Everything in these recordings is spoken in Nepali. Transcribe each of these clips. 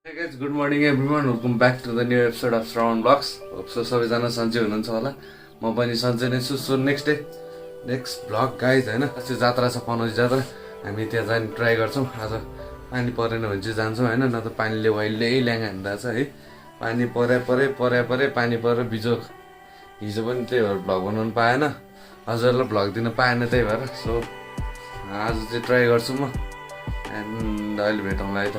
Hey guys, good morning everyone. Welcome back to the new episode of Shravan Vlogs. Hope so सबैजना सन्चै हुनुहुन्छ होला. म पनि सन्चै नै छु. So next vlog guys हैन. अस्ति जात्रा छ पनौती जात्रा. हामी त्यहाँ जाने ट्राई गर्छौं. आज पानी परेन भने चाहिँ जान्छौं हैन. न त पानीले वाइलले ल्याङ हान्दैछ है. पानी परे पानी परेर बिजोग. हिजो पनि त्यही भएर भ्लग बनाउन पाएन. हजुरलाई भ्लग दिन पाएन त्यही भएर. सो आज चाहिँ ट्राई गर्छु म. एन्ड अहिले भेटौँला है त.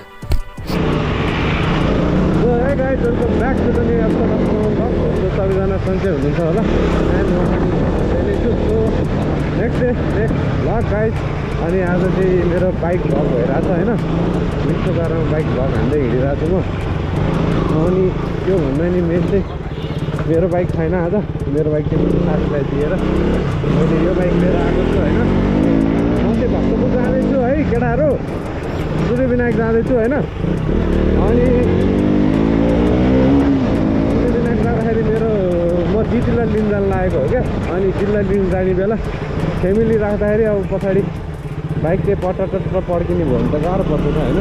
So hey guys, welcome back to the new episode of Shravan Vlogs. So सबैजना सन्चै हुनुहुन्छ होला. एन्ड म पनि सन्चै छु. So next day vlog guys. अनि आज चाहिँ मेरो बाइक भ्लग भइरहेको छ हैन. मिठो पारामा बाइक भ्लग हान्दै हिँडिरहेको छु म. अनि त्यो भन्दा नि मेन चाहिँ मेरो बाइक छैन आज. मेरो बाइक चाहिँ साथीलाई दिएर मैले यो बाइक लिएर आएको छु हैन. म चाहिँ भक्तपुर जाँदैछु है केटाहरू. सूर्यविनायक जाँदैछु हैन. अनि जाँदाखेरि मेरो म जिटीलाई लिन जान लागेको हो क्या. अनि जिटीलाई लिन जाने बेला फ्यामिली राख्दाखेरि अब पछाडि बाइक चाहिँ पटट पड्किने भयो भने त गाह्रो पर्छ त होइन.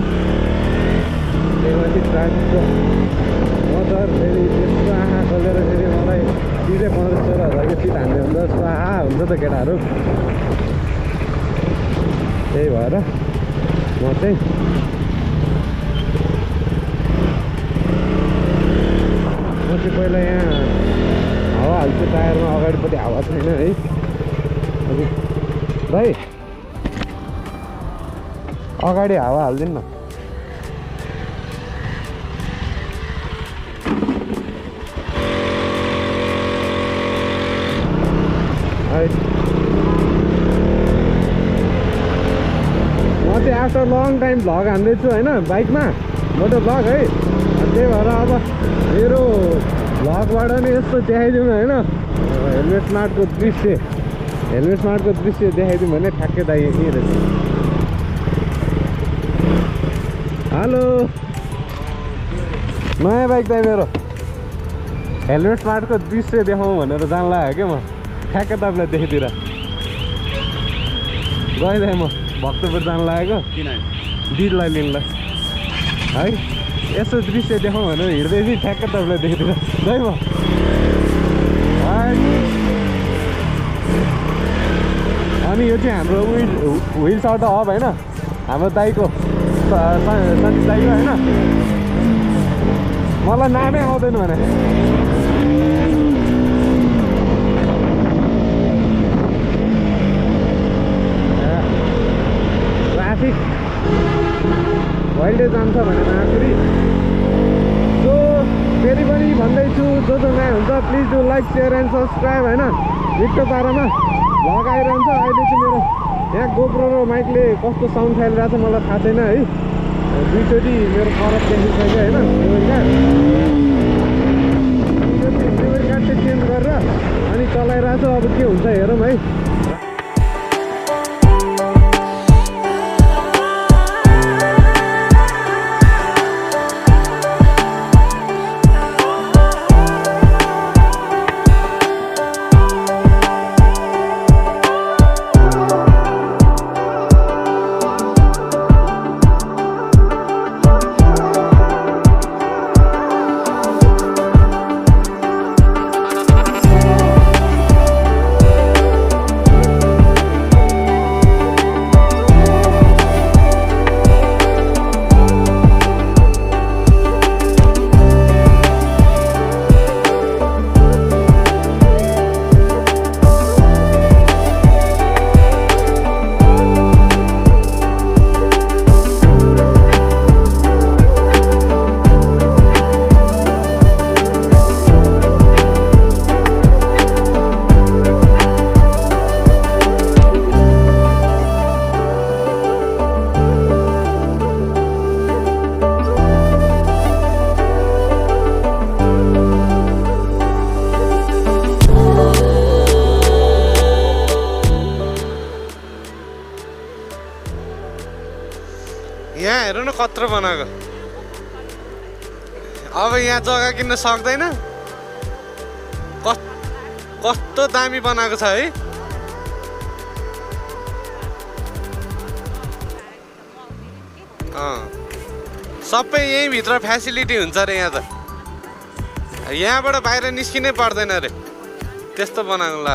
त्यही माथि ट्राफिकको म त फेरि त्यस्तो आँखा खोलेर फेरि मलाई सिधै 15-16 हजारको सिट हान्ने हुन्छ जस्तो आहा हुन्छ त केटाहरू. त्यही भएर म चाहिँ पहिला यहाँ हावा हाल्छु टायरमा. अगाडिपट्टि हावा छैन है. अनि भाइ अगाडि हावा हालिदिनु न. म चाहिँ आफ्टर लङ टाइम भ्लग हान्दैछु होइन बाइकमा. मोटो भ्लग है. त्यही भएर अब मेरो भ्लगबाट नै यस्तो देखाइदिउँ होइन. हेलमेट स्मार्टको दृश्य देखाइदिउँ भने ठ्याक्कै दाइ यही रहेछ. हेलो नयाँ बाइक दाइ मेरो. हेलमेट स्मार्टको दृश्य देखाउँ भनेर जान लाग्यो क्या म. ठ्याक्कै तपाईँलाई देखाइदिएर गएँ दाइ. म भक्तपुर जान लागेको किन दिदीलाई लिनलाई है. यसो दृश्य देखाउँ भनेर हिँड्दै चाहिँ ठ्याक्कै तपाईँलाई देख्दिनँ है म. अनि यो चाहिँ हाम्रो व्हिल सर्ट अफ होइन. हाम्रो दाइको सन्जित दाइको होइन. मलाई नामै आउँदैन भने ट्राफिक वाइल्डे जान्छ भने आखिरी. सो फेरि पनि भन्दैछु जो नयाँ हुन्छ please do like share and subscribe होइन. मिठो पारामा भ्लग आइरहन्छ. अहिले चाहिँ मेरो यहाँ गोप्रो र माइकले कस्तो साउन्ड फालिरहेको छ मलाई थाहा छैन है. दुईचोटि मेरो फरक देखिसक्यो होइन. मेमोरी कार्ड चाहिँ चेन्ज गरेर अनि चलाइरहेको छु. अब के हुन्छ हेरौँ है. यहाँ हेर्नु न कत्रो बनाएको. अब यहाँ जग्गा किन्न सक्दैन. कस्तो दामी बनाएको छ है. सबै यहीँ भित्र फ्यासिलिटी हुन्छ अरे यहाँ त यहाँबाट बाहिर निस्किनै पर्दैन अरे त्यस्तो बनाएको ल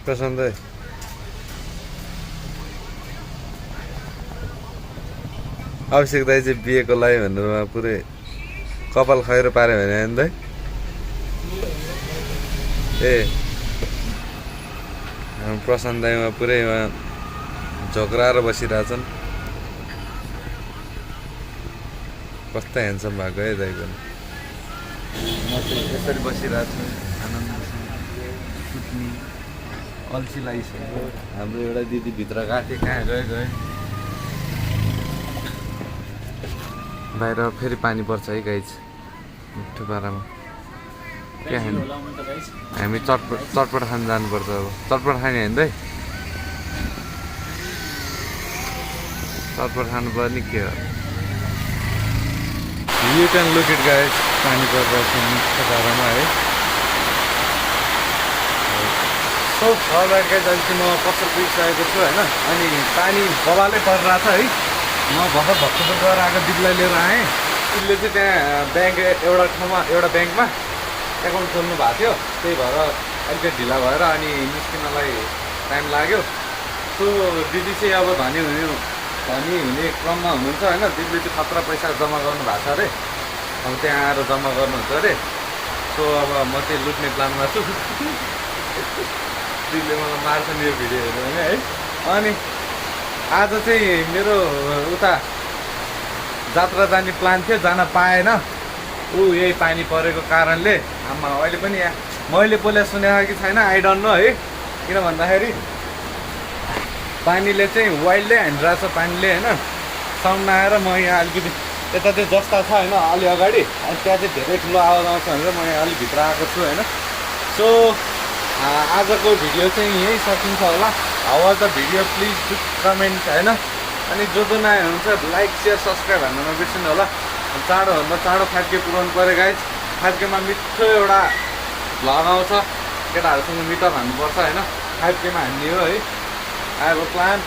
प्रशान्त अभिषेक दाइ चाहिँ बिहेको लागि भनेर पुरै कपाल खैरो पार्यो भने दाइ ए प्रशान्त दाइमा पुरै झोक्राएर बसिरहेछन् कस्तो ह्यान्डसम भएको है दाइको म चाहिँ यसरी बसिरहेको छु आनन्दसँग सुत्ने अल्छी लागिसक्यो हाम्रो एउटा दिदी भित्र गएको थियो कहाँ गए बाहिर फेरि पानी पर्छ है गाइज मिठो पारामा के खाने हामी चटपट खान जानुपर्छ अब चटपट खाने होइन दाइ चटपट खानु पर्ने के हो you can look it guys पानी परिरहेको छ मिठो पारामा है सो अलराइट गाइज अहिले चाहिँ म पसल पुगिसकेको छु होइन अनि पानी बबालै परिरहेको छ है म भर्खर गएर आएको दिदीलाई लिएर आएँ दिदीले चाहिँ त्यहाँ ब्याङ्क एउटा ठाउँमा एउटा ब्याङ्कमा एकाउन्ट खोल्नु भएको थियो त्यही भएर अलिकति ढिला भएर अनि निस्किनलाई टाइम लाग्यो सो दिदी चाहिँ अब धनी हुने क्रममा हुनुहुन्छ होइन दिदीले चाहिँ खतरा पैसा जम्मा गर्नु भएको छ अरे अब त्यहाँ आएर जम्मा गर्नुहुन्छ अरे सो अब म चाहिँ लुट्ने प्लानमा छु दिदीले मलाई मार्छ नि यो भिडियो हेर्नु होइन है अनि आज चाहिँ मेरो उता जात्रा जाने प्लान थियो जान पाएन यही पानी परेको कारणले आमा अहिले पनि यहाँ मैले बोले सुनेको कि छैन आई डोन्ट नो है किन भन्दाखेरि पानीले चाहिँ वाइल्डले हानिरहेको छ पानीले होइन साउन्ड नआएर म यहाँ अलिकति यता चाहिँ जस्ता छ होइन अलि अगाडि अनि त्यहाँ चाहिँ धेरै ठुलो आवाज आउँछ भनेर म यहाँ अलिक भित्र आएको छु होइन सो आजको भिडियो चाहिँ यहीँ सकिन्छ होला how was the video please do comment होइन अनि जो नयाँ हुनुहुन्छ लाइक सेयर सब्सक्राइब हान्न नबिर्सिनु होला चाँडोभन्दा चाँडो 5K पुऱ्याउनु पऱ्यो गाइज 5Kमा मिठो एउटा भ्लग आउँछ केटाहरूसँग मिटअप हान्नुपर्छ होइन 5Kमा हान्ने हो है आएको प्लान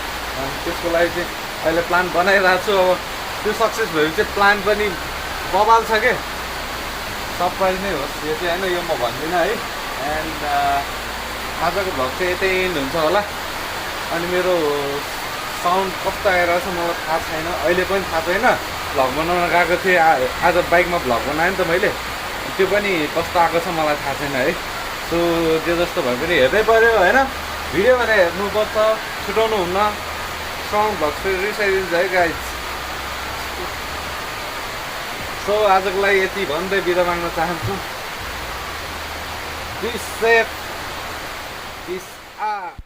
त्यसको लागि चाहिँ अहिले प्लान बनाइरहेको छु अब त्यो सक्सेस भएपछि चाहिँ प्लान पनि बबाल छ के सरप्राइज नै होस् यो चाहिँ होइन यो म भन्दिनँ है एन्ड आजको भ्लग चाहिँ यतै एन्ड हुन्छ होला अनि मेरो साउन्ड कस्तो आइरहेको छ मलाई थाहा छैन अहिले पनि थाहा छैन भ्लग बनाउन गएको थिएँ आज बाइकमा भ्लग बनाएँ नि त मैले त्यो पनि कस्तो आएको छ मलाई थाहा छैन है सो जे जस्तो भए पनि हेर्दै पऱ्यो होइन भिडियो भने हेर्नुपर्छ छुटाउनु हुन्न साउन्ड भ्लग फेरि रिसाइदिन्छ है गाइज सो आजको लागि यति भन्दै बिदा माग्न चाहन्छु Be safe. Peace out.